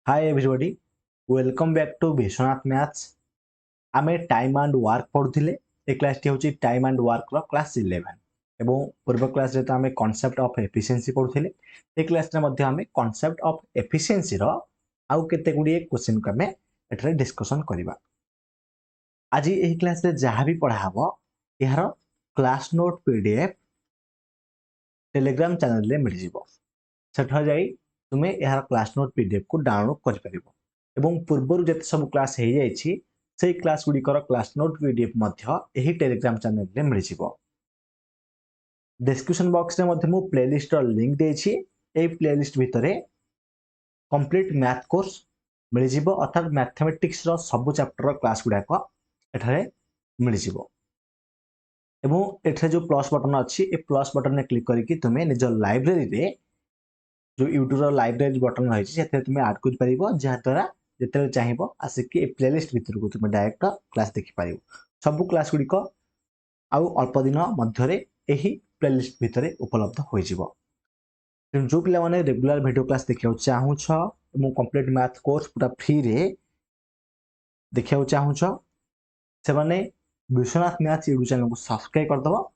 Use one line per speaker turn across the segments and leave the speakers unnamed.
Hi everybody, welcome back to Vishwanath Maths. आमे time and work पढ़ुले ए class टी होची टाइम एंड वर्क रो क्लास 11 एवं पूर्व क्लास रे तो आमे कांसेप्ट ऑफ एफिशिएंसी पढ़ुले ए क्लास रे मध्ये आमे कांसेप्ट ऑफ एफिशिएंसी रो आउ केते गुडी क्वेश्चन को आमे एठरे डिस्कशन करिबा। आज ए क्लास रे जहा भी पढ़ा हबो यार class note PDF Telegram channel रे मिल जिवो। सेठा जाई तुमे यार क्लास नोट पीडीएफ को डाउनलोड कर परिबो एवं पूर्वरु जते सब क्लास हे जाईछि से क्लास गुडी कर क्लास नोट पीडीएफ मध्य एही टेलीग्राम चैनल रे मिल जिवो। डिस्क्रिप्शन बॉक्स रे मध्य मु प्लेलिस्ट रो लिंक देछि। ए प्लेलिस्ट भितरे कंप्लीट मैथ कोर्स मिल जिवो अर्थात मैथमेटिक्स रो सब चैप्टर रो क्लास गुडा को एठारे मिल जिवो एवं एठारे जो प्लस बटन अछि ए प्लस बटन ने क्लिक करके तुमे निज लाइब्रेरी रे जो यूट्यूब लाइब्रेरी बटन रही है तुम आड कर पार जहाद्वारा जिते चाहिए आसिक प्लेलिस्ट भितर को तुम डायरेक्ट क्लास देखिपार सब क्लास गुड़िक आउ अल्प दिन मध्य प्लेलिस्ट भितर उपलब्ध हो जो पिला माने रेगुलर वीडियो क्लास देखा चाहूछ कंप्लीट मैथ कोर्स पूरा फ्री रे देखा चाहूछ से माने विश्वनाथ मैथ्स यूट्यूब चैनल को सब्सक्राइब करदब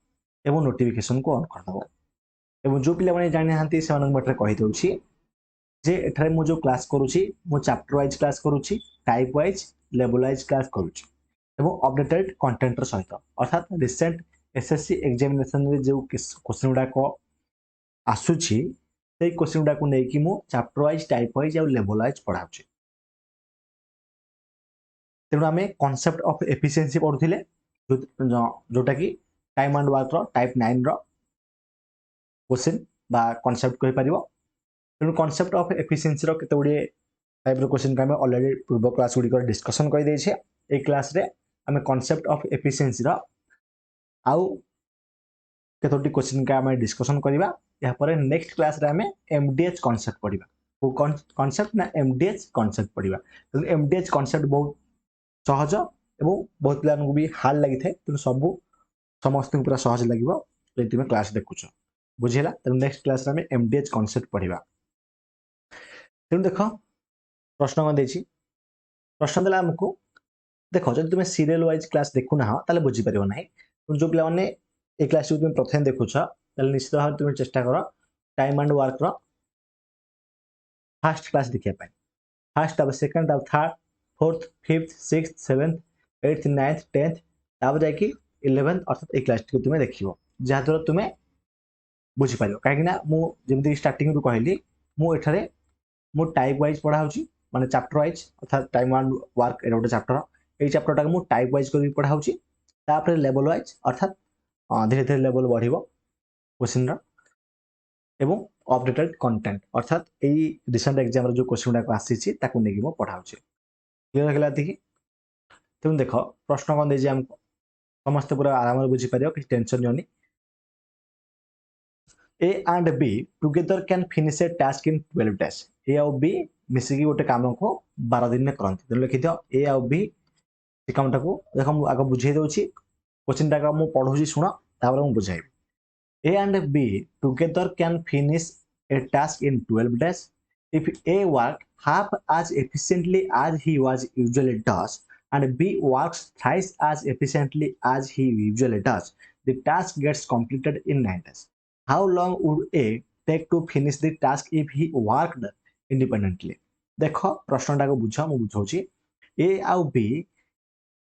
एवं नोटिफिकेशन को ऑन करदब एवं जो पिला माने जानि हांती से मानक मटर कहि दउछि जे एठारे मु जो क्लास करूछि मु चैप्टर वाइज क्लास करूछि type wise level wise class करूछि एवं अपडेटेड कंटेंट र सहित अर्थात रिसेंट एसएससी एग्जामिनेशन रे जो क्वेश्चन गुडा को आसुछि से क्वेश्चन गुडा को नै कि मु चैप्टर वाइज टाइप वाइज और लेवल वाइज पढाउछि। तेणु आमे कांसेप्ट ऑफ एफिशिएंसी पढुथिले जोटा कि टाइम एंड वर्क रो टाइप 9 रो क्वेश्चन बा कांसेप्ट कहि परिबो। तेणु कांसेप्ट ऑफ एफिशिएंसी रो केते गुडी टाइप रो क्वेश्चन का ऑलरेडी पूर्व क्लास गुडी कर डिस्कशन कर दै छै। ए क्लास रे हमें कांसेप्ट ऑफ एफिशिएंसी रो आउ केतोटी क्वेश्चन का हमें डिस्कशन करिबा। या पर नेक्स्ट क्लास रे हमें एमडीएच कांसेप्ट पढिबा। वो कांसेप्ट ना एमडीएच कांसेप्ट पढिबा। तो एमडीएच कांसेप्ट बहुत सहज एवं बहुत पिला को भी हार्ड लागि थे तो सब समस्त पूरा सहज लागिबो जे तुमे क्लास देखुछ बुझिला। तो नेक्स्ट क्लास रे हमें एमडीएच कांसेप्ट पढिबा। तेणु देख प्रश्न कौन देछि प्रश्न देला हमको देख जब तुम सीरियल वाइज क्लास देखु ना ताले बुझी परियो नाही जो पिला माने ए क्लास जो तुम प्रथम देखुछ ताले निश्चित भाव तुम चेष्टा करो टाइम एंड वर्क रो फर्स्ट क्लास देखिया पाए फर्स्ट अब सेकंड अब third fourth fifth sixth seventh eighth ninth tenth ताब जाकी 11th अर्थात ए क्लास को तुम देखिबो जहा द्वारा तुम बुझी पारियो काहे ना मु जेमति स्टार्टिंग रु कहली मु एठारे मु टाइप वाइज पढ़ाउची माने चैप्टर वाइज अर्थात टाइम एंड वर्क एटा गोटे चैप्टर ए चैप्टर टा मु टाइप वाइज कर पढ़ाउची तापर लेवल वाइज अर्थात धीरे धीरे लेवल बढ़िबो क्वेश्चन रा एवं अपडेटेड कंटेंट अर्थात एई रिसेंट एग्जाम रो जो क्वेश्चन डा आसीची ताकू नेगी मो पढ़ाउची। क्लियर होगला देखि तुम देखो प्रश्न कोन देजी हमको समस्त पूरा आराम रे बुझी पारियो कि tension नियोनी। A and B together can finish a task in 12 days. A और B मिसिकी गोटे काम को 12 दिन में करंती। तो लिखि दियो A और B से कामटा को देखो मु आगे बुझाई दउची क्वेश्चन टा को मु पढौची सुनो तापर मु बुझाइबी। A and B together can finish a task in 12 days if A work half as efficiently as he was usually does and B works thrice as efficiently as he usually does. The task gets completed in 9 days. How long would A take to finish the task if he worked independently? देखो प्रश्नटा को बुझा मु बुझौची A आउ B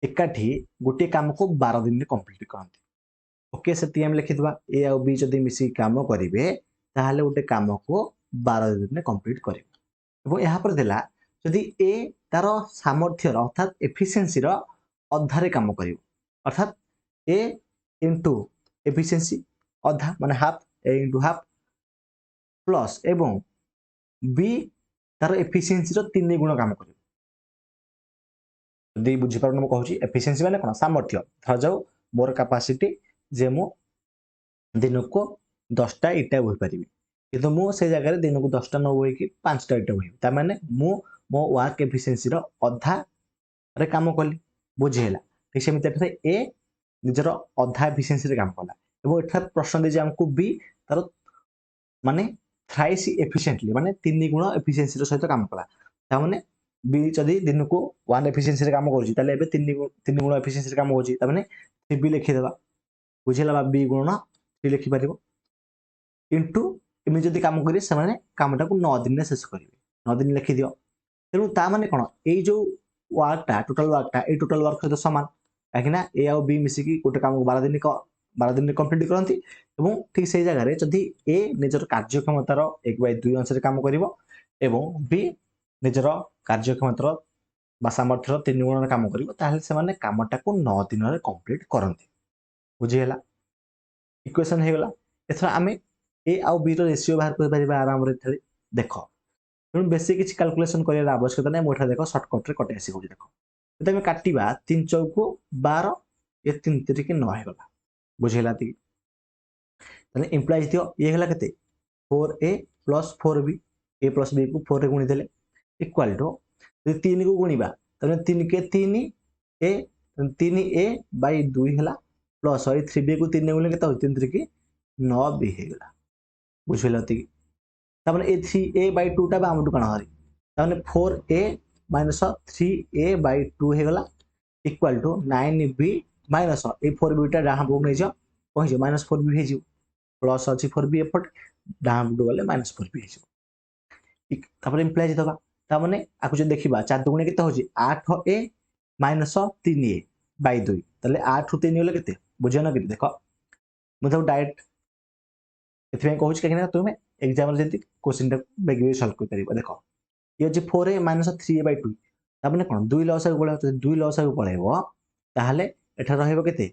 एकाठी गोटे काम को 12 दिन में कंप्लीट करंती। ओके सेति हम लिखि दबा ए आ बी जदी मिसी काम करिवे ताहाले गोटे काम को 12 दिन में कंप्लीट करिवे एवं यहाँ पर देला जदी ए तार सामर्थ्य अर्थात एफिशिएंसी रो अधारे काम करिवो अर्थात ए इनटू एफिशिएंसी अधा माने हाफ ए इनटू हाफ प्लस एवं बी तार एफिशिएंसी रो 3 गुण काम करिवो। जदी बुझी पारन म कहूची एफिशिएंसी माने कोन सामर्थ्य धर जाऊ मोर कैपेसिटी जे मु दिन को 10टा इटा बोही पारिबी किंतु मु से जगह दिन को 10टा न बोही कि 5टा इटा बोही ता माने मु मो वर्क एफिशिएंसी रो अधा रे काम कली बुझेला ठीक सेमिति एठे ए निजर अधा एफिशिएंसी रे काम कला एवं एठा प्रश्न दे जे हमको बी तार माने थ्राइस एफिशिएंटली माने 3 गुण एफिशिएंसी रो सहित काम कला तामाने बी जदि दिन को 1 एफिशिएंसी रे काम करूची ताले एबे 3 गुण एफिशिएंसी रे काम होची तामाने 3b लिखि देबा बुझिला बा b गुण 3 लिखि परिबो इनटू एमि जदि काम करी से माने कामटा को 9 दिन रे शेष करिवे 9 दिन लिखि दियो तेनु ता माने कोन एई जो वर्कटा टोटल वर्कटा ए टोटल वर्क सहित समान काकिना ए आ बी मिसी की गोटे काम 12 दिन कंप्लीट करंती एवं ठीक से जगह रे जदि ए निजर कार्यक्षमतार 1/2 अंश रे काम करिवो एवं बी निजर कार्यक्षमतार बा सामर्थ्यर 3 गुण रे काम करिवो ताहले से माने कामटा को 9 दिन रे कंप्लीट करंती बुझी गेला इक्वेशन हे गेला एथरा आमे ए आ बी रो रेशियो बाहर कर परिबा आराम रे थले देखो तेणु बेसी किसी कैलकुलेशन करार आवश्यकता नहीं मुझे देख सर्टकट कटे आसी कौन देख तो आम काटा 3 चौक 12 ये 3 3 9 होगा बुझेगा ताले इम्प्लाइज दियो ये है केते 4a plus 4b a plus b को 4 रे गुणी देले इक्वल टू 3 को गुणीबा तने 3 के 3 a 3a बाय 2 हैला प्लस 3b को 3 गुणी केते 3 3 की 9b हे गेला बुझेला तापर ए 3a बाय 2 टा बामटू कण हरी ताने 4a माइनस 3a बाय 2 हे गला equal to 9b minus A 4b टा डाहा बुक नै जो कहि जो माइनस 4b हे जो प्लस अछि 4b एपट डाहा बुक गले माइनस 4b हे जो तापर इम्प्लाइज दबा ता माने आकु जे देखिबा 4 दुगुणे केते होची 8a माइनस 3a बाय 2 तले 8 रु 3 गले केते बुझियो ना कि देखो मतलब डायरेक्ट एथि कहूँ कहीं तुम एग्जाम जल्दी क्वेश्चन टा बेगे सल्व कर पारिबो देखो ये जे 4a माइनस 3a/2 ता माने कोन 2 लॉस को पळेबो 2 लॉस को पळेबो ताहले एठा रहइबो केते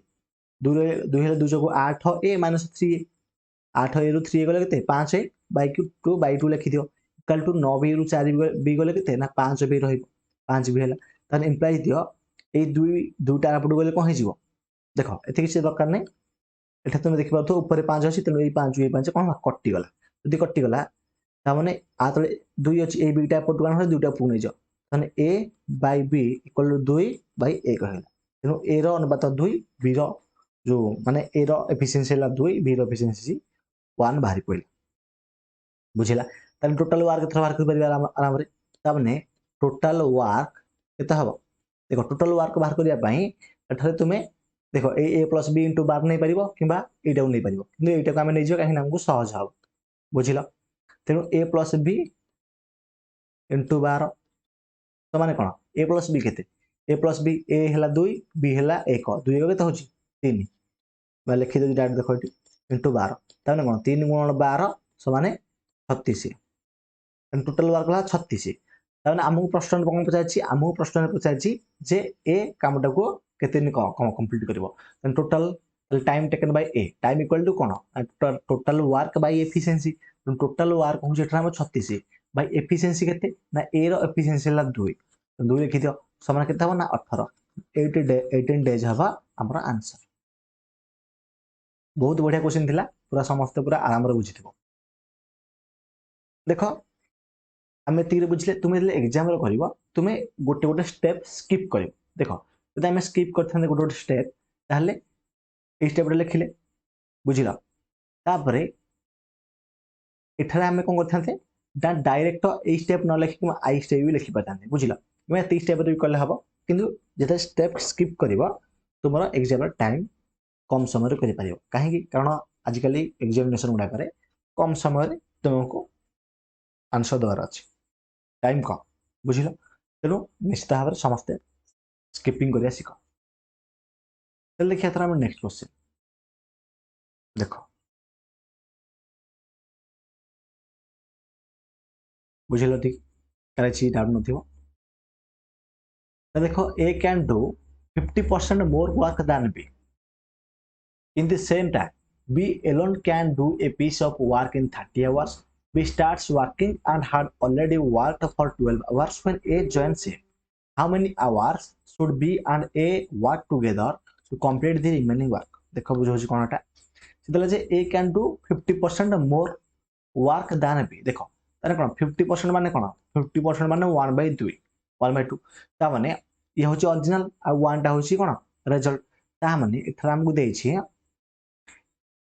2 2 हेले 2 को 8a माइनस 3a 8a रु 3a गले केते 5a/2 लिखि दियो इक्वल टू 9b रु 4b गले केते ना 5b रहइबो 5b हैला ताने इंप्लाइ दियो ए 2 2टा आपडू गले कोन हिजिवो देखो एथि किछ दरकार नै एठा तुम देखि पाथो ऊपर 5 अछि तेनु ए 5 कोन कटि गला जदि कटि गला ता माने आ तळे 2 अछि ए बीटा पट कोन हो दुटा पुनै जो तने a by b equal to 2 by a कहला तेनु a रो अनुपात 2 b रो जो माने a रो एफिशिएंसी ला 2 b रो एफिशिएंसी 1 बाहरी पइला बुझिला तने टोटल वर्क थरा बाहर कर परिबा आराम रे ता माने टोटल वर्क केता हबो देखो टोटल वर्क बाहर करिया पई एठारे तुमे देखो a प्लस b इंटू 12 नहीं पारिबो किबा एटा नहीं पारिबो किंतु एटा को हम नै जो काहे हमको सहज हो बुझिलो तेनु a प्लस b इंटू 12 तो माने कोन a प्लस b केते a प्लस b a हैला 2 b हैला 1 2 केते होची 3 बा लिखि दे डायरेक्ट देखो एटी इंटू 12 ताने कोन 3 गुण 12 समान 36 टोटल वर्क ला 36 ताने हमहु प्रश्न कोन पचाछि हमहु प्रश्न पचाछि जे a कामटा को केते नि कंप्लीट करबो total time taken by a time equal to कोन total work by efficiency total work हो जेठरा हम 36 बाय एफिशिएंसी केते ना a रो एफिशिएंसी ला 2 2 लिखि दियो समान केते हो ना 18 18 डेज हवा हमर आंसर बहुत बढ़िया क्वेश्चन थिला पूरा समस्त पूरा आराम रे बुझिथिबो देखो आमे तीर बुझले तुमे ले एग्जाम रे करबो तुमे गोटे गोटे स्टेप स्किप करियो देखो जदि आमे स्किप करथाने गोटे गोटे स्टेप ताहले ए स्टेप रे लिखिले बुझिला तापरे एठारे आमे कोन करथांते दा डायरेक्ट ए स्टेप न लिखि कि आई स्टेप भी लिखि पाथांते बुझिला मैं 3 स्टेप रे करले हबो किंतु जेता स्टेप स्किप करिवो तुमरो एग्जाम टाइम कम समय रे करि पारियो काहे कि कारण आजिकली एग्जामिनेशन गुडा करे कम समय रे तुमको आंसर दवार अछि टाइम कम बुझिलो तेनु निश्चित भाव समस्त स्किपिंग करिया सिखो चल देखिए थरा हम नेक्स्ट क्वेश्चन देखो बुझिलो ठीक करे छी डाउट नथिबो देखो a can do 50% more work than b in the same time b alone can do a piece of work in 30 hours b starts working and had already worked for 12 hours when a joins him how many hours should b and a work together to complete the remaining work देखो बुझो छी कोनटा सेतले जे a can do 50% more work than b देखो तारे कोन 50% माने कोन 50% माने 1/2 1/2 ता माने ये होची ओरिजिनल आ 1 टा होची कोन रिजल्ट ता माने एथरा हमकु देई छी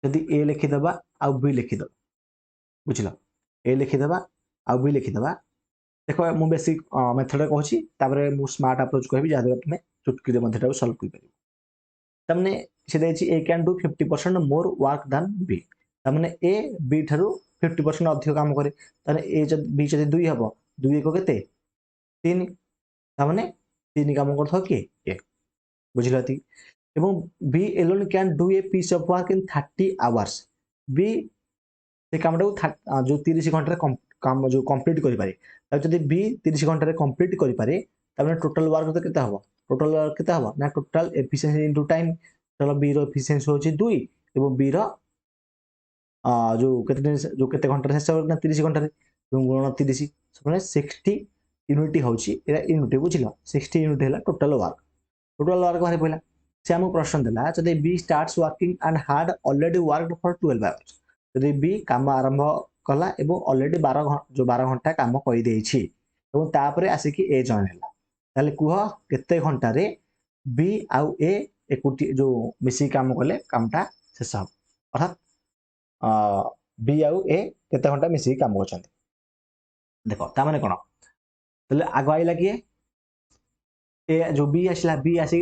यदि a लिखि दबा आ b लिखि दबा बुझिलो a लिखि दबा आ b लिखि दबा देखो मु बेसिक मेथड कहूँ तापर मु स्मार्ट अप्रोच कहबी जहाँ तुम चुटकी मध्यटा सल्व कर तमने से देछि A can do 50% more work than B तमने ए बी ठारू 50% अधिक काम करे ताने ए जब बी जब 2 हबो 2 को केते 3 तमने 3 काम करथो के ए बुझिलती एवं B alone can do a piece of work in 30 hours B से कामटा जो 30 घंटा काम जो कंप्लीट करि पारे जदि बी 30 घंटा रे कंप्लीट करि पारे तमने टोटल वर्क तो केते हबो टोटल वर्क केते हबो ना टोटल एफिशिएंसी इनटू टाइम चलो बी रो एफिशिएंसी होची 2 एवं बी रो जो केते घंटा शेष ना 30 घंटा रे गुणन 30 माने 60 यूनिट होची एरा यूनिट बुझिलो 60 यूनिट हैला टोटल वर्क बारे पइला से हमको प्रश्न देला जदि B starts working and had already worked for 12 hours जदि बी काम आरंभ कला एवं ऑलरेडी 12 घंटा काम करि देछि एवं तापरे आसिकी ए जॉइन हैला ताले कुह केते घंटा रे बी आउ ए एकुटी जो मिसी काम कले कामटा शेष हो अर्थात बी आउ ए केते घंटा मिसी काम करछन्ते देखो ता माने कोन तले आगो आइला किए ए जो बी आसला बी आसी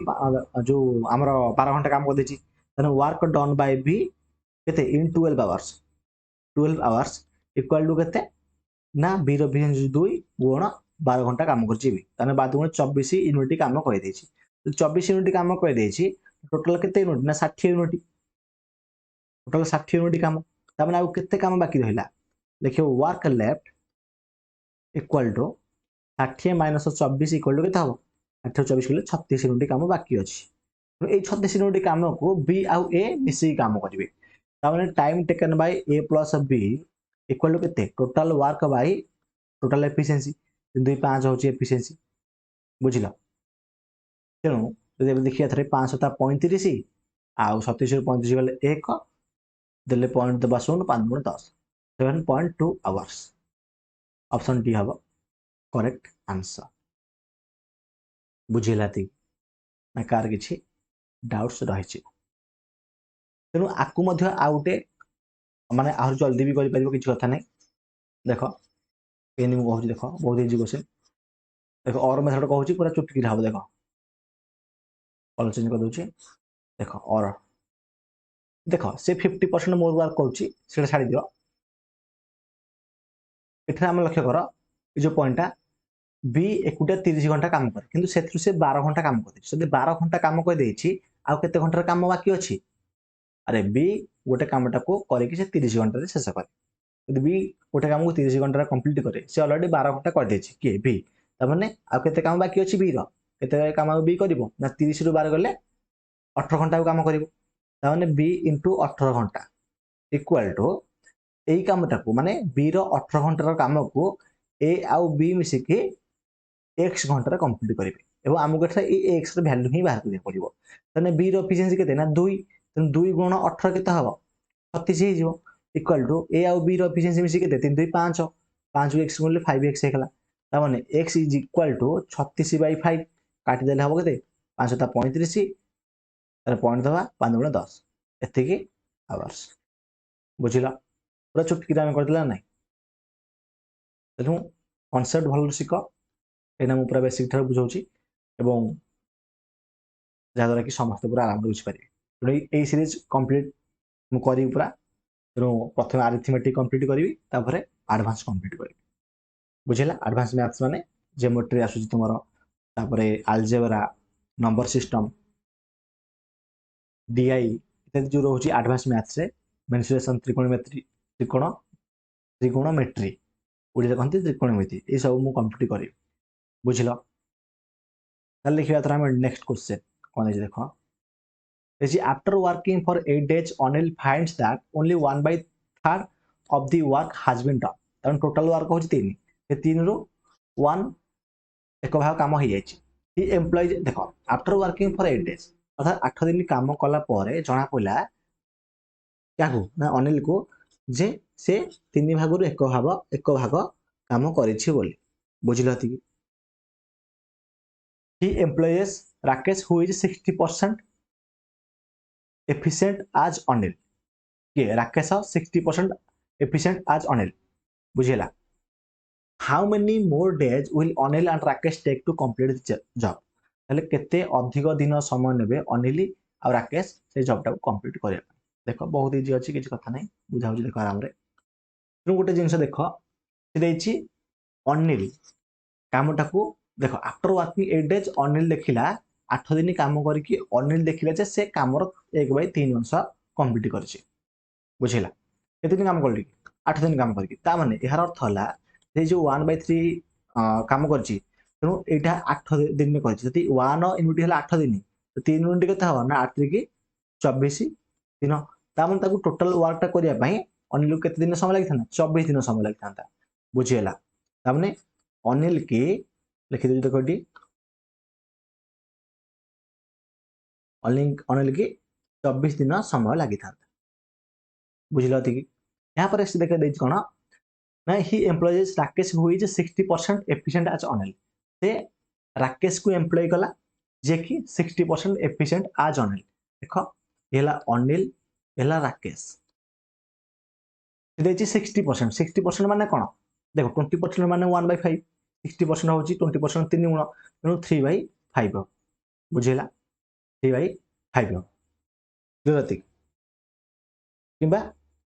जो हमर 12 घंटा काम कर देछि तने वर्क डन बाय बी केते इन 12 आवर्स इक्वल टू केते ना बी रो एफिशिएंसी 2 गुण 12 घंटा काम करछि बी तने बाद गुण 24 यूनिट काम कर देछि तो 24 यूनिट काम कर देछि टोटल केते यूनिट ना 60 यूनिट टोटल 60 यूनिट काम ता माने आ केते काम बाकी रहिला देखियो work left equal to 60 minus 24 equal to केते हबो 60 24 कले 36 यूनिट काम बाकी अछि तो ए 36 यूनिट काम को बी आउ ए मिसी काम करिवे ता माने time taken by A plus B equal to केते total work by total efficiency 2 5 होची एफिशिएंसी बुझिलो तेणु जदि देखिया थरे 5 ता 35 आउ 37 ରୁ 35 गले 1 देले पॉइंट दबा 0 5 गुण 10 7.2 आवर्स ऑप्शन डी हबो करेक्ट आंसर बुझिलाती ना कार किछि डाउट्स रहिछि तेणु आकु मध्य आउटे माने आहुर जल्दी भी करि परिबो किछि कथा नै देखो एनी मु कहूची देखो बहुत इजी क्वेश्चन देखो और मेथड कहूची पूरा चुटकी हबो देखो कलर चेंज कर दूची देखो और देखो से 50% मोर वर्क करूची सेटा छाडी दियो एठरा हम लक्ष्य करो ए जो पॉइंटटा बी एकुटा 30 घंटा काम करे किंतु सेथु से 12 घंटा काम करे जदि 12 घंटा काम कर देछि आ केते घंटा काम बाकी अछि अरे बी गोटे कामटा को करे कि से 30 घंटा रे शेष करे यदि बी गोटे काम को 30 घंटा कंप्लीट करे से ऑलरेडी 12 घंटा कर देछि के बी त माने आ केते काम बाकी अछि बी रो केते काम बी करिवो ना 30 रु 12 गले 18 घंटा काम करिवो त माने बी इनटू 18 घंटा इक्वल टू एई कामटा को माने बी रो 18 घंटा काम को ए आउ बी मिसी के x घंटा कंप्लीट करेंगे एवं आमको ए एक्स वैल्यू ही बाहर करिया पड़िबो तने बी रो एफिशिएंसी केते ना 2 तने 2 गुण 18 केते हबो 36 हे जिवो इक्वल टू ए आउ बी रो एफिशिएंसी मिसी केते 3 2 5 5 को x गुणले 5x हेकला ता माने x is equal to 36 by 5 काटी देले हबो केते 5 ता 35 तार पॉइंट दबा 5 गुण 10 एते की आवर्स बुझिला पूरा चुटकी हम करदिला नै तेनु कांसेप्ट भलो सिको एना मु पूरा बेसिक ठार बुझाउची एवं जहाँद्वारा कि समस्त पूरा आराम बुझिपारे तेणु यही सीरीज कंप्लीट मु करी पूरा तेणु प्रथम अरिथमेटिक कंप्लीट करी तापर एडवांस कंप्लीट करी बुझिला एडवांस मैथ्स माने ज्योमेट्री आसुची तुमरो तापर अलजेब्रा नंबर सिस्टम डीआई इत्यादि जो रोची एडवांस मैथ्स रे मेंसुरेशन त्रिकोणमिति त्रिकोणमेट्री ओडिया कहते त्रिकोणमिति ए सब मु कंप्लीट करी बुझिलो ताले लिखिया तरा हम नेक्स्ट क्वेश्चन कोन है देखो is after working for 8 days Anil finds that only 1/3 of the work has been done तन टोटल वर्क होची 3 ए 3 रु 1 एक भाग काम हो जायछि ही एम्प्लॉय देखो आफ्टर वर्किंग फॉर 8 days अर्थात 8 दिन काम कला परे जणा पइला याकू ना अनिल को जे से 3 भाग रु एक भाग काम करिछि बोली बुझिलथि he employs Rakesh who is 60% efficient as Anil के राकेश 60% efficient as Anil बुझेला how many more days will Anil and Rakesh take to complete the job ताले केते अधिक दिन समय नेबे अनिल और राकेश से जॉब टाको कंप्लीट करिया देखो बहुत इजी अछि किछ कथा नै बुझाउ देखो आराम रे तेणु गोटे जिनस देखो से अनिल कामटा को देखो आफ्टर वर्किंग 8 डेज अनिल देखिला 8 दिन काम करके अनिल देखिला जे से कामर 1/3 अंश कंप्लीट करछि बुझिला केते दिन काम करली 8 दिन काम करके ता माने एहार अर्थ हला जे जो 1/3 काम करछि तेणु एटा 8 दिन में करछि जति 1 यूनिट हला 8 दिन तो 3 यूनिट केते हो ना 8 की 24 दिन ता माने ताकू टोटल वर्क टा करिया पई अनिल केते दिन समय लागि था 24 दिन समय लागि था बुझिला ता माने अनिल की लिखि दे देखो डी अनिल की 24 दिन समय लागि था बुझिला कि यहाँ पर से देख देछि कोन ना ही employees Rakesh who is 60% efficient as Anil से राकेश को एम्प्लॉय कला जे कि 60% एफिशिएंट एज अनिल देखो एला अनिल एला राकेश देछि 60% माने कोन देखो 20% माने 1/5 60% होची 20% 3 गुण तेणु 3/5 बुझिला 3/5 जोरति किबा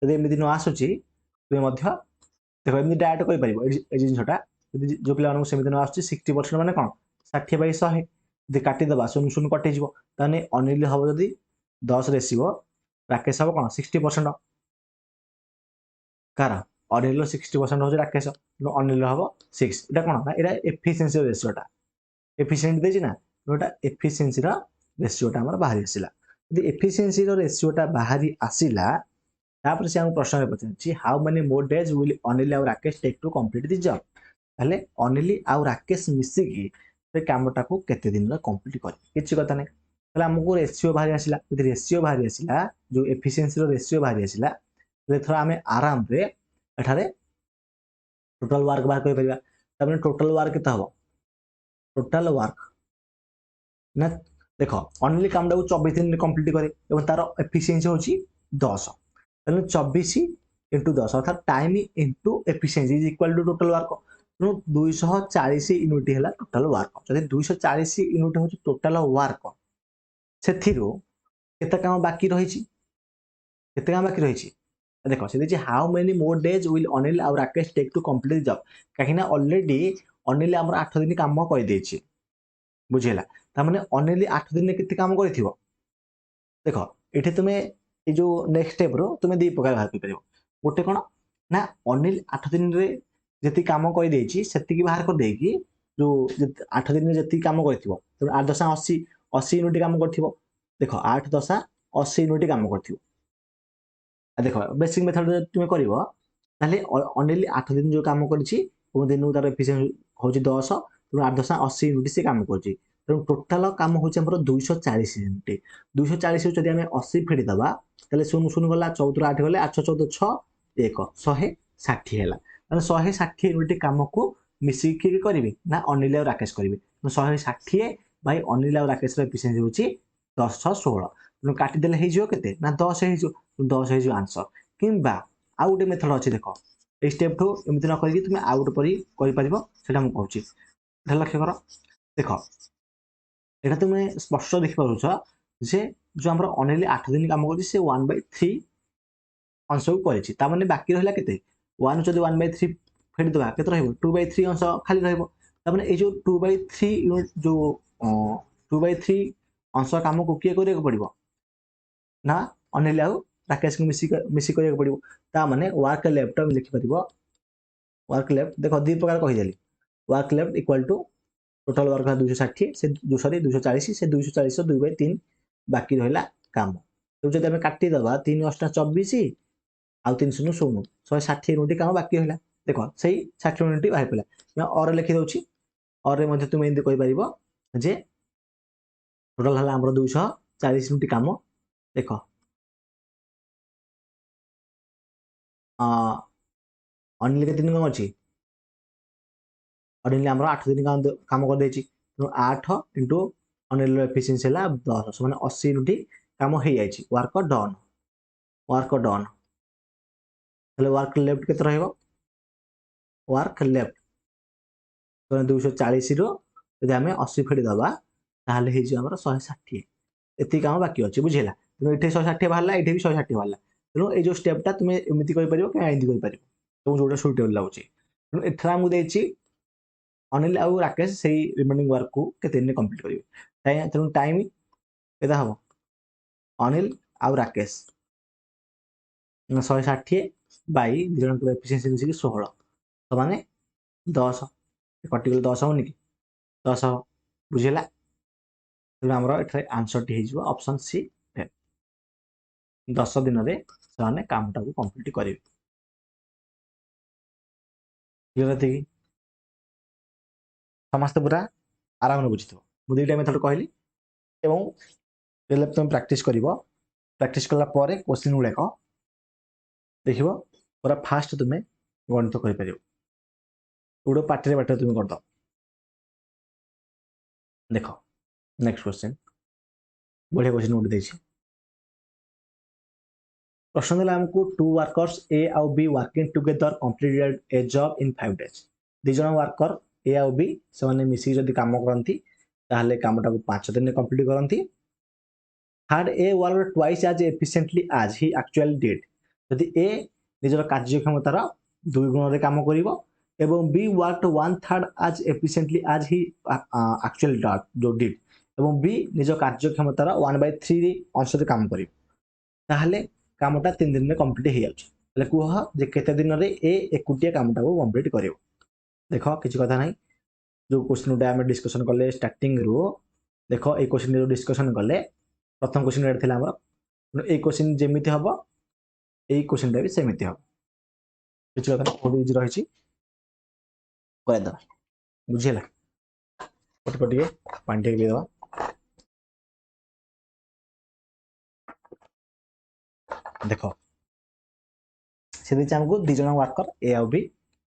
यदि एमिति न आसुची तुमे मध्य देखो एमती डायरेक्ट कहि परिबो ए जिनसटा यदि जो पिला मानक सेमिति न आसुची 60% माने कोन 60/100 यदि काटी दबा 0 कटि जिवो ताने अनिल हबो जदि 10 रेशियो राकेश हबो कोन 60% कार अनिल 60% हो राकेश नो अनिल हबो 6 एटा कोन ना एटा एफिशिएंसी रेशियोटा एफिशिएंट देछि ना एटा एफिशिएंसी रा रेशियोटा हमर बाहरी आसिला यदि एफिशिएंसी रा रेशियोटा बाहरी आसिला तापर से हम प्रश्न पचारछि how many more days will Anil और Rakesh take to complete the job ताले अनिल और राकेश मिसी की से कामटा को केते दिन रे कंप्लीट कर किछि कथा नै ताले हमको रेशियो बाहरी आसिला यदि रेशियो बाहरी आसिला जो एफिशिएंसी रो रेशियो बाहरी आसिला ते थोड़ा हमें आराम रे एठारे टोटल वर्क बाहर कर परिबा तबने टोटल वर्क केते हबो टोटल वर्क ना देखो अनिल कामटा को 24 दिन रे कंप्लीट करे एवं तार एफिशिएंसी होची 10 ताले 24 into 10 अर्थात time into efficiency is equal to total work नो 240 यूनिट हैला टोटल वर्क जदि 240 यूनिट हो टोटल वर्क सेथिरो केते काम बाकी रहिछि केते काम बाकी रहिछि देखो से देखि how many more days will Anil और Rakesh take to complete job काहिना ऑलरेडी अनिल हमर 8 दिन काम करि देछि बुझिला ता माने अनिल 8 दिन केते काम करिथिबो देखो एठी तुमे ए जो नेक्स्ट स्टेप रो तुमे दी प्रकार बाहर कर परिबो गोटे कोन ना अनिल 8 दिन रे जति काम करि देछि सेति की बाहर कर देकी जो 8 दिन रे जति काम करिथिबो तो 8 दशा 80 80 यूनिट काम करथिबो देखो 8 दशा 80 यूनिट काम करथिबो आ देखो बेसिक मेथड तुमे करिवो ताले अनिल 8 दिन जो काम करछि ओ दिन तार एफिशिएंसी होछि 10 तो 8 दशा 80 यूनिट से काम करछि तो टोटल काम होछि हमर 240 यूनिट 240 जदि हमें 80 फेडी दबा ताले 0 गला 14 8 गले 8 14 6 1 160 हैला माने 160 यूनिट काम को मिसी के करिवे ना अनिल और राकेश करिवे 160 बाय अनिल और राकेश रो एफिशिएंसी होछि 10 16 तो काटी देले हे जो केते ना 10 हे जो 10 हे जो आंसर किंबा आ गोटे मेथड अछि देखो ए स्टेप टू एमिति न करिकि तुमे आ गोटे परि करि परिबो सेटा हम कहूची एटा लक्ष्य करो देखो एटा तुमे स्पष्ट देखि पारुछ जे जो हमर अनिल 8 दिन काम करछि से 1/3 अंश को करिछि ता माने बाकी रहला केते 1 जदि 1/3 फेड दबा केते रहबो 2/3 अंश खाली रहबो ता माने ए जो 2/3 यूनिट जो 2/3 अंश काम को किए करे पड़िबो ना अनिल आउ राकेश को मिसी करे पड़िबो ता माने वर्क लेफ्ट हम लिखि परिबो वर्क लेफ्ट देखो दी प्रकार कहि daily work left equal to total work 260 से 240 से 240 2/3 बाकी रहला काम तो जदि हम काटी दबा 3 8 24 आउ 3 0 16 160 यूनिट काम बाकी रहला देखो सही 60 यूनिट बाहर पला मैं और लिखि दउची और रे मध्ये तुम एंदी कहि परिबो जे टोटल हला हमर 240 यूनिट काम देखो अनिल के दिन काम अछि अनिल हमर 8 दिन काम कर देछि तो 8 into अनिल एफिशिएंसी हला 10 माने 80 यूनिट काम हे जाइछि वर्क डन हेले वर्क लेफ्ट केते रहइबो वर्क लेफ्ट 240 रो यदि आम 80 फेडी दबा ताहले हे हमर 160 एति काम बाकी अछि बुझिला तेणु एठे 160 बाहरला एठे भी 160 बाहरला तेणु ए जो स्टेप तुम एमती कर परिबो कि एमती कर परिबो तुम जोटा सुटेबल लाଗୁଛି तेणु एथरा हमु देछि अनिल आउ राकेश सेही रिमेनिंग वर्क को केते दिन कंप्लीट करिवे तेणु टाइम केदा हबो अनिल आउ राकेश 160 बाई जन को एफिशिएंसी मिसिकी 16 तो माने 10 कटिकल 10 होनी कि 10 बुझिला तेणु आमर एठारे आंसर टी हेजिबो ऑप्शन सी 10 दिन रे साने कामटा को कंप्लीट करिवे क्लियर थी समस्त पूरा आराम बुझिथो मु दुईटा मेथड कहली एवं जेले तुम प्रैक्टिस करिवो प्रैक्टिस कला परे क्वेश्चन गुड़ाक देखिवो पूरा फास्ट तुम गणित कर परिवो उडो पाटरे बाटे तुम कर दो देखो नेक्स्ट क्वेश्चन बढ़िया क्वेश्चन उठ देछि प्रश्न दिला हमको टू वर्कर्स ए आउ B working together completed a job in 5 days दि जण वर्कर ए आउ बी से माने मिसी जदी काम करंती ताहले कामटा को 5 दिन में complete करंती had a worked twice as efficiently as he actually did जदी ए निजर कार्यक्षमतार 2 गुण रे काम करिवो एवं be worked 1/3 as efficiently as he actually did एवं बी निज कार्यक्षमतार 1/3 अंश रे काम करिवो ताहले कामटा 3 दिन में कंप्लीट हो जाउछ तले कुह जे केते दिन रे ए एकुटिया कामटा को कंप्लीट करिवो देखो किछि कथा नै जो क्वेश्चन उडा हम डिस्कशन करले स्टार्टिंग रो देखो ए क्वेश्चन जो डिस्कशन करले प्रथम क्वेश्चन एड थिला हमर ए क्वेश्चन जेमिति हबो ए क्वेश्चन भी सेमिति हबो किछि कथा बहुत इजी रहिछि कय द बुझिला पटपटिए पांडे के दवा देखो से देछि हमको दि जण वर्कर ए आउ बी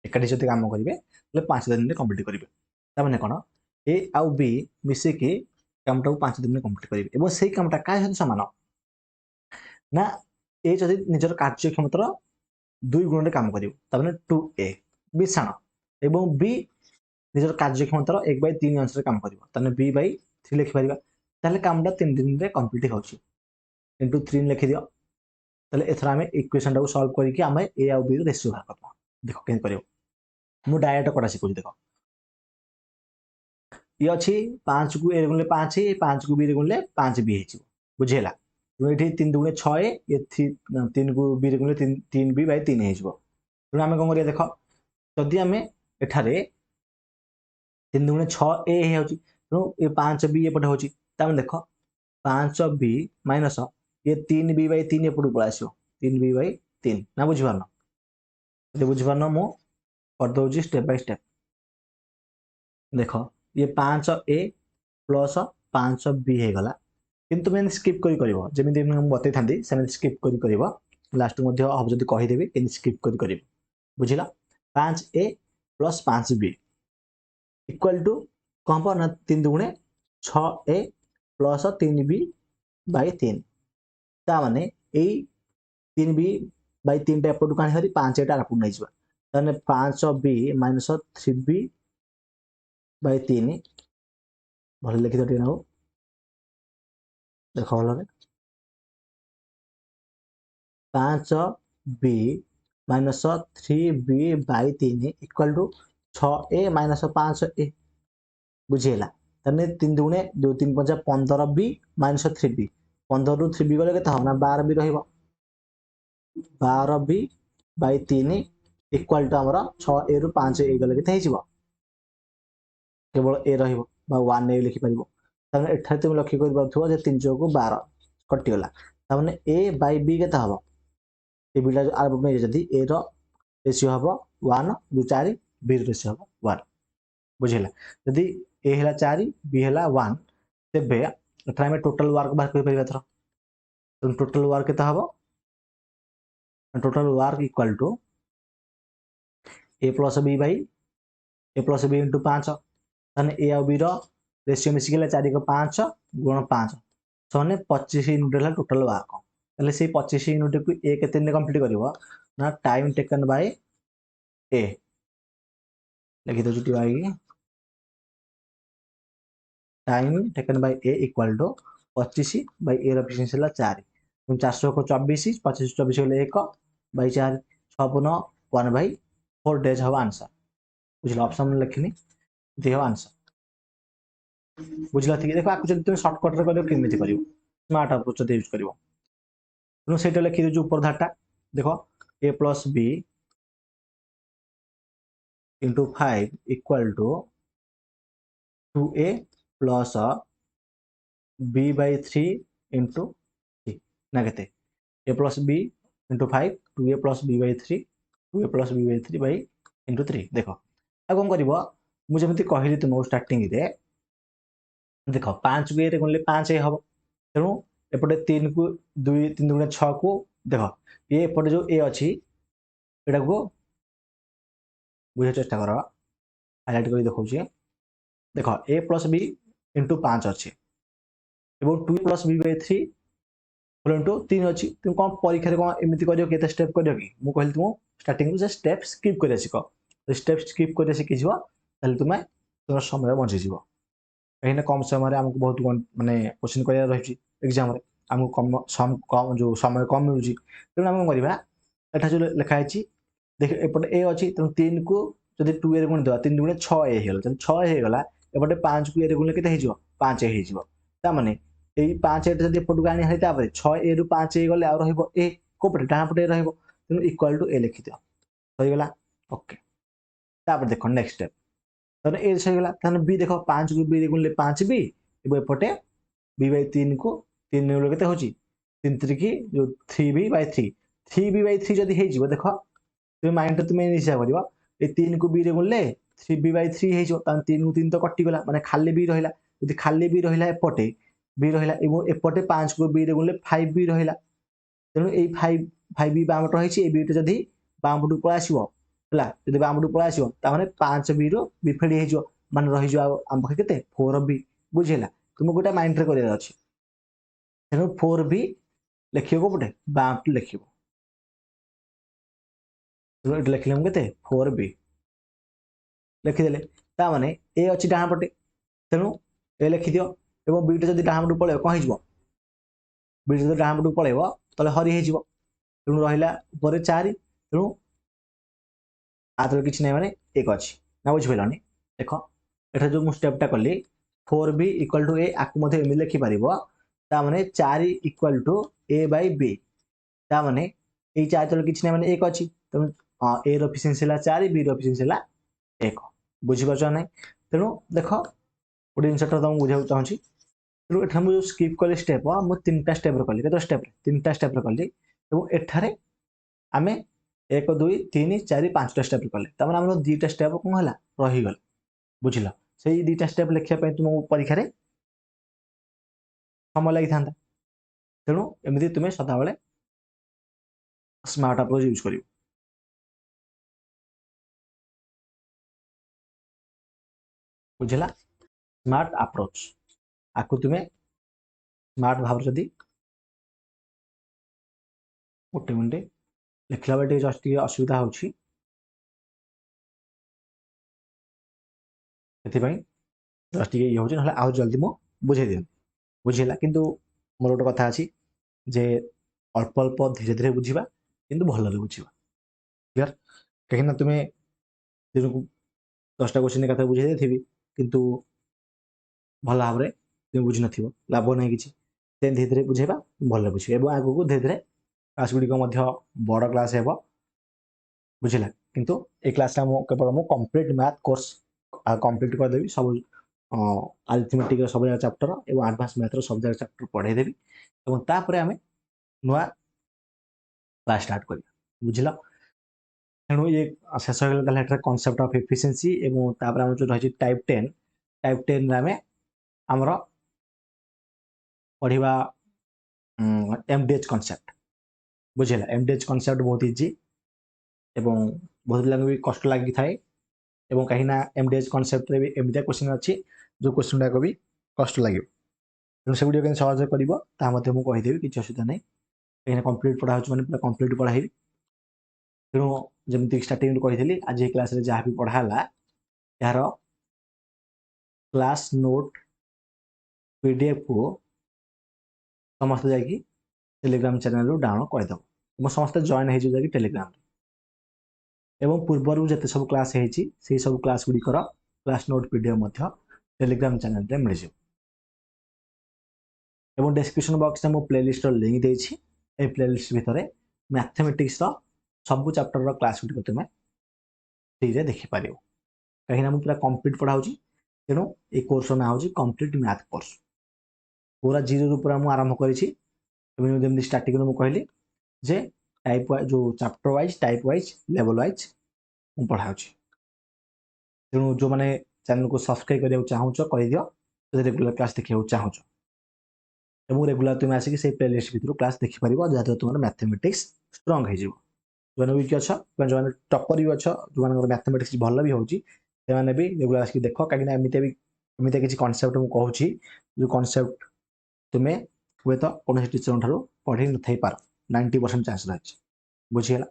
एकाठी जति काम करिवे ले 5 दिन में कंप्लीट करिवे ता माने कोन ए आउ बी मिसे के कामटा को 5 दिन में कंप्लीट करिवे एवं सेही कामटा काय सहित समान ना ए जति निजर कार्यक्षमतार 2 गुण रे काम करिवो ता माने 2a बिसाण एवं बी निजर कार्यक्षमतार 1/3 अंश रे काम करिवो ता माने b/3 लिखि परिबा ताले कामटा 3 दिन रे कंप्लीट होछि इनटू 3 लिखि दियो ताले एथरा हमें इक्वेशन टा को सॉल्व करिकि हमें a और b रो रेशियो बाहर करबा देखो केन करियो मु डायरेक्ट कोडा सिखुछि देखो ये अच्छी 5 को ए गुणले 5 5 को बी गुणले 5 बी हेछि बुझेला तो एठी 3 दुणे 6 ये 3 को बी गुणले 3 बी बाय 3 हेजिबो तो हमें कोन करिया देखो जदी हमें एठारे 3 दुणे 6 ए हे होछि तो ये 5 बी एपटे होछि त हम देखो 5 बी माइनस ये 3 बी बाय 3 एपटु पळ आसियो 3 बी बाय 3 ना बुझि पारनो जे बुझि पारनो मो कर दोछि स्टेप बाय स्टेप देखो ये 5a प्लस 5b हे गला किंतु मैं स्किप करी करिवो जेमिति हम बतै थांदी सेमे स्किप करी करिवो लास्ट मध्ये अब जदी कहि देबी इन स्किप करी करिवो बुझिला 5a plus 5b equal to कम पर ना 3 दुगुणे 6a प्लस 3b बाय 3 ता माने ए 3b बाय 3 टा एपटु कानी हरी 5 टा आपु नै जिबा तने 5b माइनस 3b बाय 3 भले लिखि दो टिना देखो भले 5b minus 3b by 3 equal to 6a minus 5a बुझिला तने 3 दुणे 2 3 5 15b माइनस 3b 15 रु 3b गले केता होना 12 b रहिबो 12b बाय 3 इक्वल टू हमरा 6a रु 5a गले केता हेजिबो केवल ए रहिबो बा 1 ए लिखि परिबो तने एठा तुम लक्ष्य कर पाथुवा जे 3 चौको 12 कटि गला त माने a बाय b केता हबो ए बिटा आर बने जदी a रो रेशियो हबो 1 दु 4 b रो रेशियो हबो 1 बुझिला जदी a हला 4 b हला 1 तेबे एठा में टोटल वर्क बाहर कर परिबा थरो तो टोटल वर्क केता हबो total work equal to a plus b by a plus b into 5 तने ए और बी रो रेशियो मिसी गेला 4 को 5 गुण 5 सोने 25 यूनिट हला टोटल वर्क तले से 25 यूनिट को ए केते ने कंप्लीट करिवो ना टाइम टेकन बाय ए लिखि दो जुटी बाई time taken by A equal to 25 by A efficiency है 4 400 को 24 25 24 हेले 1 बाय 4 6 पुनः 1 बाय 4 डेज हम आंसर बुझल ऑप्शन में लिखनी दे हम आंसर बुझल ठीक देखो आपको जब तुम शॉर्टकट रे करियो केमिति करियो स्मार्ट अप्रोच जब यूज करियो तुम सेटा लिखि दे जो ऊपर धाटा देखो a plus b into 5 equal to 2a plus b by 3 into 3 ना कहते a plus b into 5 2a plus b by 3 2a plus b by 3 by into 3 देखो अब कौन करिवो मु जेमति कहली तुमको स्टार्टिंग रे देख 5 को ए गुणिले 5 ए हम तेणु एपटे 3 को 2 3 गुणे 6 को देख ये एपटे जो ए अच्छी एटा को बुझे चेष्टा कर हाइलाइट कर देखौछि देख ए प्लस बी इंटू 5 अच्छी एवं 2 प्लस बी बाय 3 इंटू 3 अच्छी तुम कौन परीक्षा रे कौन एमिति करियो केते स्टेप करियो कि मु कहली तुम स्टार्टिंग रू से स्टेप स्किप करिया सिको स्टेप स्किप करिया सिखि जिवो ताले तुम तुम समय बंची जिवो कहीं कम समय आमको बहुत माने क्वेश्चन कर रही एग्जाम आमको कम कम जो समय कम मिलूँ तेणु आम कौन करवा जो लिखाई देख एपटे ए अच्छी तेणु 3 को जब 2 ए गुणी देवा 3 गुणे 6 ए होगा 6 होगा एपटे 5 को ए गुणिले के 5 ए ताने यही 5 ए जब एपटू आनी 6 ए रु 5 ए गले ए कोपटे डाण पटे तेणु इक्वाल टू ए लिखि दियो होगला ओके तापर देखो नेक्स्ट स्टेप तो ए सहीगला ताने बी देखो 5 को बी गुणिले 5 बी एबो एपटे बी बाय 3 को 3 गुणिले केते होची 3 3 की जो 3 बी बाय 3 3 बी बाय 3 जदी हे जिवो देखो तुम माइंड तुम हिसाब करिवो ए 3 को बी रे गुणिले 3 बी बाय 3 हे जो तान 3 को 3 तो कटि गला माने खाली बी रहिला जदी खाली बी रहिला एपटे बी रहिला एबो एपटे 5 को बी रे गुणिले 5 बी रहिला तेणु ए 5 5 बी बामट रहिछि ए बी टे जदी बामटू पळा आसीबो हला जदी बामटू पळा आसीबो ता माने 5 बी रो बिफेडी हे जो माने रहि जो आम पाखे केते 4 बी बुझिला तुम गोटा माइंड रे करिया अछि तेणु 4 बी लिखियो पटे बामटू लिखियो तो एट लिखले हम केते 4 बी लिखिदेले ता माने ए अछि डाहां पटे तेणु ए लिखि दियो एवं बी टे जदी डाहां पटू पळेबो कोन हिजबो बी जदी डाहां पटू पळेबो तले हरि हिजबो तेणु रहिला ऊपर 4 तेणु आदर किछि नै माने 1 अछि ना बुझि भेलानी देखो एठा जो मु स्टेपटा कली 4b इक्वल टू a आकु मध्ये एमि लिखि परिबो ता माने 4 equal to a by b ता माने ए 4 तले किछि नै माने 1 अछि तेणु a रो एफिशिएंसी ला 4 b रो एफिशिएंसी ला 1 बुझि पाछो नै तेणु देखो ओडी इनसर्ट तुम बुझाउ चाहूची तेणु एठा मु स्किप कले स्टेप मु तीनटा स्टेप रो कली केतो स्टेप तीनटा स्टेप रो कली एवं एठारे आमे 1 2 3 4 5टा स्टेप कले तमन हमरो दीटा स्टेप कोन हला रहि गल बुझिला सेही दीटा स्टेप लेखिया पय तुम परीक्षा रे समय लागि थांता तेणु एमिति तुमे सदा बेले स्मार्ट अप्रोच यूज करियो बुझिला स्मार्ट अप्रोच आकु तुमे स्मार्ट भाव जदी गोटे मिनिट लिखला बेटे जस्ट असुविधा होची ସେଥିପାଇଁ ଜଷ୍ଟ ଟିକେ ଇଏ ହେଉଛି ନହେଲେ ଆଉ ଜଲ୍ଦି ମୁଁ ବୁଝେଇ ଦିଅନ୍ତି ବୁଝିଲା କିନ୍ତୁ ମୋର ଗୋଟେ କଥା ଅଛି ଯେ ଅଳ୍ପ ଅଳ୍ପ ଧୀରେ ଧୀରେ ବୁଝିବା କିନ୍ତୁ ଭଲରେ ବୁଝିବା କ୍ଲିୟର କାହିଁକିନା ତୁମେ ଦିନକୁ 10ଟା କ୍ୱେଶ୍ଚିନ୍ ଏକାଥରେ ବୁଝେଇ ଦେଇଥିବି କିନ୍ତୁ ଭଲ ଭାବରେ ତୁମେ ବୁଝିନଥିବ ଲାଭ ନାହିଁ କିଛି ସେ ଧୀରେ ଧୀରେ ବୁଝେଇବା ଭଲରେ ବୁଝିବା ଏବଂ ଆଗକୁ ଧୀରେ ଧୀରେ କ୍ଲାସ୍ ଗୁଡ଼ିକ ମଧ୍ୟ ବଡ଼ କ୍ଲାସ୍ ହେବ ବୁଝିଲା କିନ୍ତୁ ଏ କ୍ଲାସ୍ଟା ମୁଁ କେବଳ ମୁଁ କମ୍ପ୍ଲିଟ୍ ମ୍ୟାଥ୍ କୋର୍ସ कम्प्लीट करदेवी सब अरिथमेटिक सब जगह चैप्टर और एडवांस मैथ सब जगह चैप्टर पढ़ेदेवी और तापर आम नुआ क्लास स्टार्ट कर बुझल तेणु ये शेष हो कॉन्सेप्ट ऑफ एफिशिएंसी और तापर आम जो रही टाइप 10 आम आमर पढ़ा एमडीएच कॉन्सेप्ट बुझेगा एमडीएच कॉन्सेप्ट बहुत इजी एवं बहुत पिला भी कष्ट लगी थाए एवं कहीं एमडीएच कॉन्सेप्ट रे भी एमडीए क्वेश्चन अच्छी जो क्वेश्चन गुड़ाक भी कष्ट लगे तेणु से गुड़िक सहज कर कहीदेवी किसी असुविधा नहीं कहीं कम्प्लीट पढ़ा मैंने पूरा कम्प्लीट पढ़ाई तेणु जमी स्टार्टिंग कही आज ये क्लास जहाँ भी पढ़ाला यार क्लास नोट पीडीएफ को समस्त जाकि टेलीग्राम चैनल रू डाउनलोड करदेव और समस्त जॉइन हो जाकि टेलीग्राम एवं पूर्वर जिते सब क्लास होती से सब क्लास गुड़िकर class note PDF Telegram channel रे मिल एवं डिस्क्रिप्शन बॉक्स में मो प्लेलिस्ट लिंक देछि ए प्लेलिस्ट भितर मैथमेटिक्स रो सब चैप्टर रो क्लास गुड़िक तुम फ्री रे देखि पारियो कहीं पूरा कंप्लीट पढ़ाऊँ तेणु ये कोर्स ना हूँ कंप्लीट मैथ कोर्स पूरा जीरो पूरा मुझे आरंभ करी स्टार्टिंग में कहली जे टाइप वाइज जो chapter wise type wise level wise मुझे पढ़ाऊँ तेणु जो मैंने चैनल को सब्सक्राइब करने चाहूँ कर दियो रेगुलर क्लास देखा चाहूँ और रेगुलर तुम आसिक से प्लेलिस्ट भितर क्लास देखिपर जहाँ तुम मैथमेटिक्स स्ट्रंग हो जो वीक अच्छ जो टपर भी अच्छ जो मैथमेटिक्स भल भी होती भी रेगुलर आसिक देख कहीं एमती किसी कनसेप्ट मुझे कहूँ जो कनसेप्ट तुम्हें हे तो कौन टीचर ठार पढ़ी न पार 90% चान्स रही बुझीगला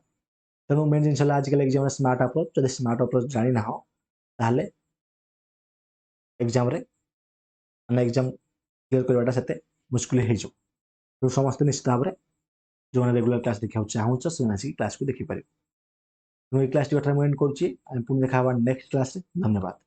तेणु मेन जिन आजिकल एग्जाम स्मार्ट अप्रोच जब स्मार्ट अप्रोच जानी ना ताहले एग्जाम मैंने एग्जाम क्लीयर करवाटा से मुस्किल हो समस्त निश्चित भाव में जो रेगुलर क्लास देखा चाहूँ से आसिक क्लास को देखिपारे क्लास एंड कर देखा नेक्स्ट क्लास धन्यवाद।